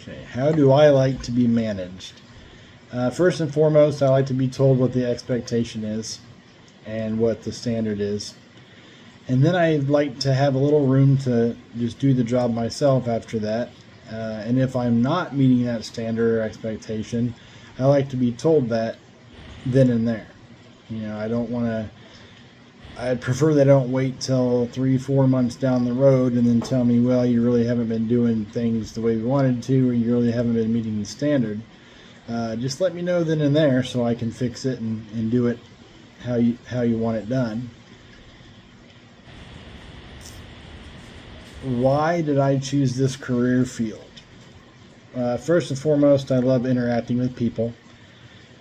Okay, how do I like to be managed? First and foremost, I like to be told what the expectation is and what the standard is. And then I like to have a little room to just do the job myself after that. And if I'm not meeting that standard or expectation, I like to be told that then and there. I don't want to. I'd prefer they don't wait till 3-4 months down the road and then tell me, well, you really haven't been doing things the way we wanted to, or you really haven't been meeting the standard. Just let me know then and there so I can fix it and do it how you want it done. Why did I choose this career field? First and foremost, I love interacting with people,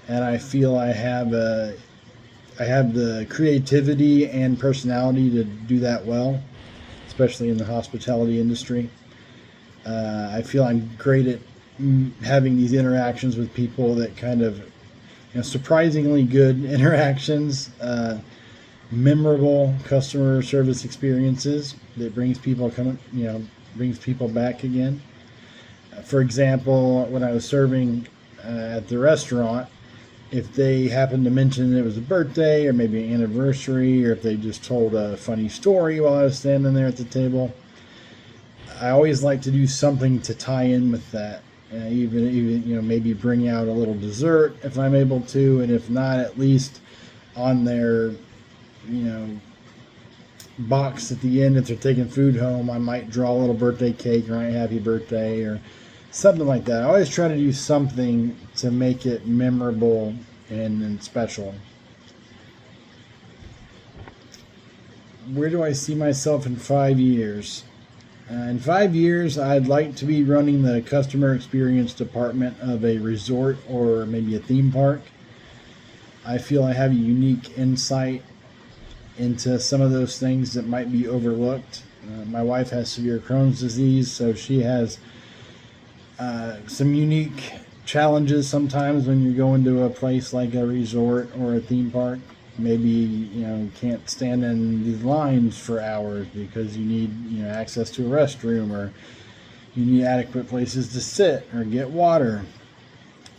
and I feel I have the creativity and personality to do that well, especially in the hospitality industry. I feel I'm great at having these interactions with people that kind of, surprisingly good interactions, memorable customer service experiences that brings people brings people back again. For example, when I was serving at the restaurant, if they happened to mention it was a birthday or maybe an anniversary, or if they just told a funny story while I was standing there at the table, I always like to do something to tie in with that. Even maybe bring out a little dessert if I'm able to, and if not, at least on their box at the end, if they're taking food home, I might draw a little birthday cake or happy birthday or something like that. I always try to do something to make it memorable and special. Where do I see myself in 5 years? In 5 years, I'd like to be running the customer experience department of a resort or maybe a theme park. I feel I have a unique insight into some of those things that might be overlooked. My wife has severe Crohn's disease, so she has some unique challenges sometimes when you go into a place like a resort or a theme park. Maybe you can't stand in these lines for hours because you need access to a restroom, or you need adequate places to sit or get water.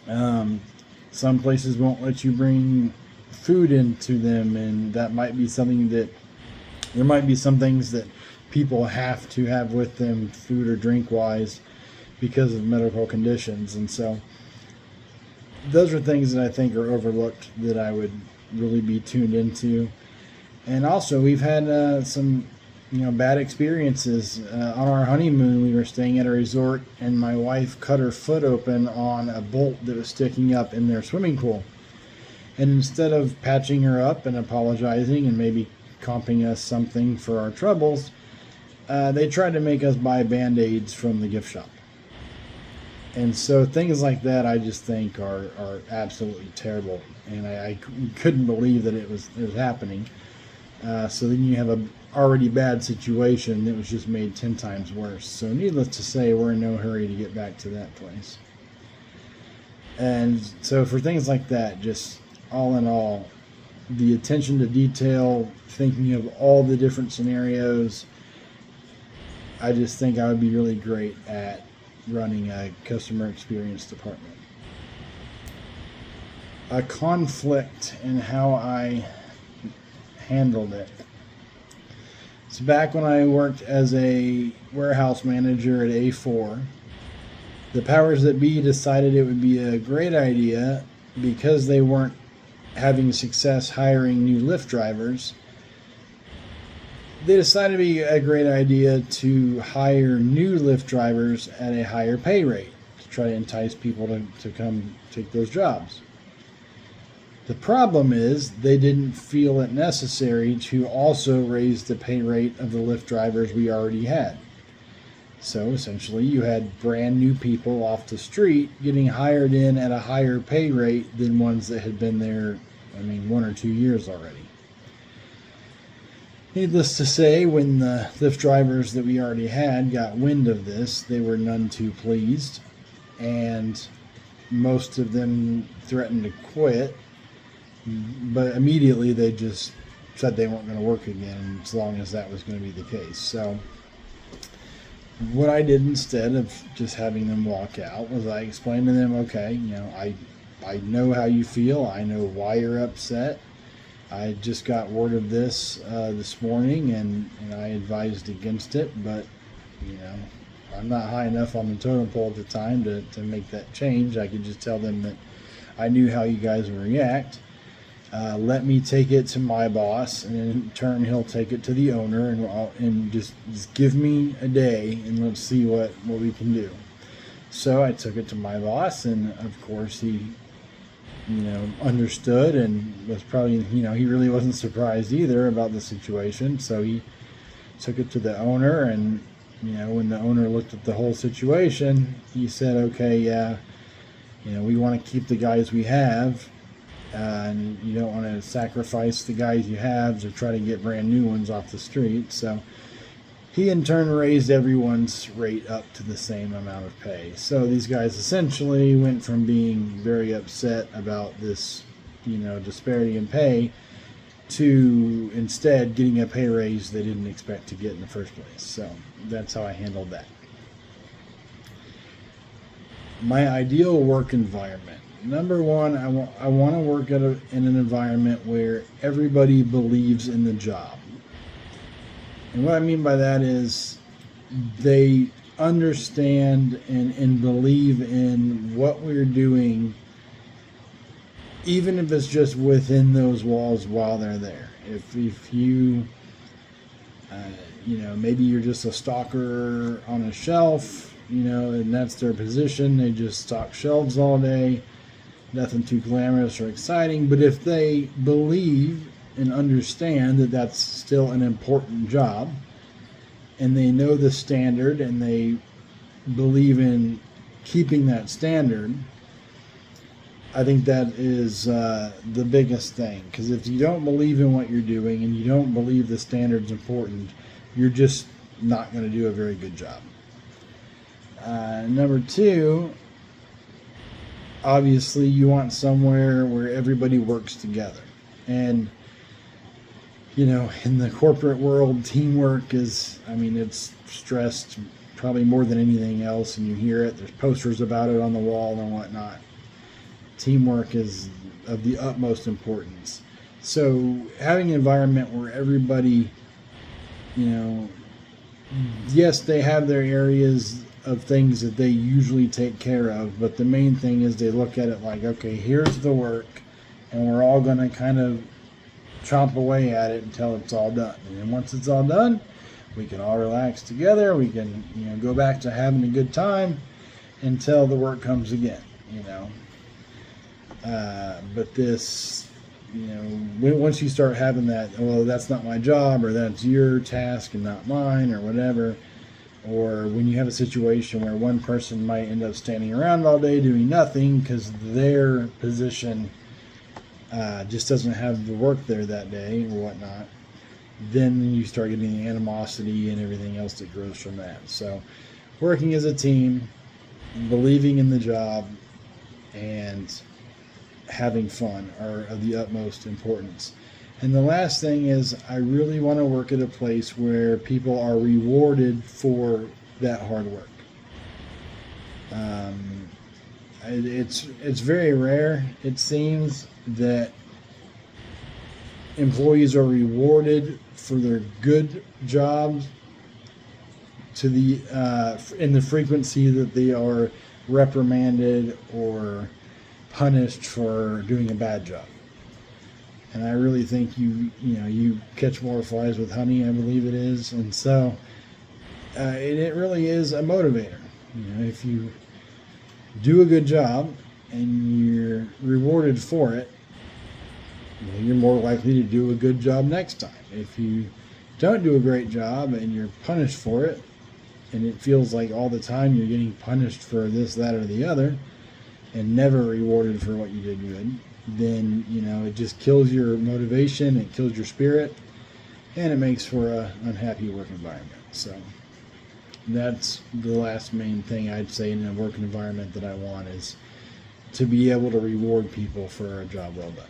Some places won't let you bring food into them, and that might be something that there might be some things that people have to have with them, food or drink wise, because of medical conditions. And so those are things that I think are overlooked that I would really be tuned into. And also, we've had some bad experiences. On our honeymoon, we were staying at a resort, and my wife cut her foot open on a bolt that was sticking up in their swimming pool. And instead of patching her up and apologizing and maybe comping us something for our troubles, they tried to make us buy Band-Aids from the gift shop. And so things like that, I just think are absolutely terrible, and I couldn't believe that it was happening. So then you have a already bad situation that was just made 10 times worse. So needless to say, we're in no hurry to get back to that place. And so for things like that, just all in all, the attention to detail, thinking of all the different scenarios, I just think I would be really great at running a customer experience department. A conflict in how I handled it. So back when I worked as a warehouse manager at A4, the powers that be decided it would be a great idea, because they weren't having success hiring new Lyft drivers. They decided to be a great idea to hire new Lyft drivers at a higher pay rate to try to entice people to come take those jobs. The problem is they didn't feel it necessary to also raise the pay rate of the Lyft drivers we already had. So essentially you had brand new people off the street getting hired in at a higher pay rate than ones that had been there, 1 or 2 years already. Needless to say, when the Lyft drivers that we already had got wind of this, they were none too pleased, and most of them threatened to quit, but immediately they just said they weren't going to work again as long as that was going to be the case. So what I did instead of just having them walk out was I explained to them, okay, I know how you feel. I know why you're upset. I just got word of this morning, and I advised against it, but you know, I'm not high enough on the totem pole at the time to make that change. I could just tell them that I knew how you guys would react. Let me take it to my boss, and in turn he'll take it to the owner, and just give me a day, and let's see what we can do. So I took it to my boss, and of course he understood, and was probably, he really wasn't surprised either about the situation. So he took it to the owner, and when the owner looked at the whole situation, he said, okay, yeah, we want to keep the guys we have, and you don't want to sacrifice the guys you have to try to get brand new ones off the street. So he in turn raised everyone's rate up to the same amount of pay. So these guys essentially went from being very upset about this, disparity in pay, to instead getting a pay raise they didn't expect to get in the first place. So that's how I handled that. My ideal work environment. Number one, I want to work in an environment where everybody believes in the job. And what I mean by that is they understand and believe in what we're doing, even if it's just within those walls while they're there. If you, maybe you're just a stalker on a shelf, and that's their position. They just stock shelves all day. Nothing too glamorous or exciting. But if they believe and understand that that's still an important job, and they know the standard, and they believe in keeping that standard, I think that is the biggest thing. Because if you don't believe in what you're doing, and you don't believe the standard's important, you're just not going to do a very good job. Number two, obviously you want somewhere where everybody works together. And in the corporate world, teamwork is, it's stressed probably more than anything else, and you hear it. There's posters about it on the wall and whatnot. Teamwork is of the utmost importance. So having an environment where everybody, yes, they have their areas of things that they usually take care of, but the main thing is they look at it like, okay, here's the work, and we're all going to kind of chomp away at it until it's all done. And then once it's all done, we can all relax together. We can, go back to having a good time until the work comes again, But this, once you start having that, well, that's not my job, or that's your task and not mine, or whatever, or when you have a situation where one person might end up standing around all day doing nothing because their position just doesn't have the work there that day or whatnot, then you start getting the animosity and everything else that grows from that. So working as a team, believing in the job, and having fun are of the utmost importance. And the last thing is, I really want to work at a place where people are rewarded for that hard work. It's very rare, it seems, that employees are rewarded for their good jobs to the in the frequency that they are reprimanded or punished for doing a bad job. And I really think you catch more flies with honey, I believe it is. And so it really is a motivator. If you do a good job and you're rewarded for it, you're more likely to do a good job next time. If you don't do a great job and you're punished for it, and it feels like all the time you're getting punished for this, that, or the other, and never rewarded for what you did good, then it just kills your motivation, it kills your spirit, and it makes for a unhappy work environment. So that's the last main thing I'd say in a work environment that I want, is to be able to reward people for a job well done.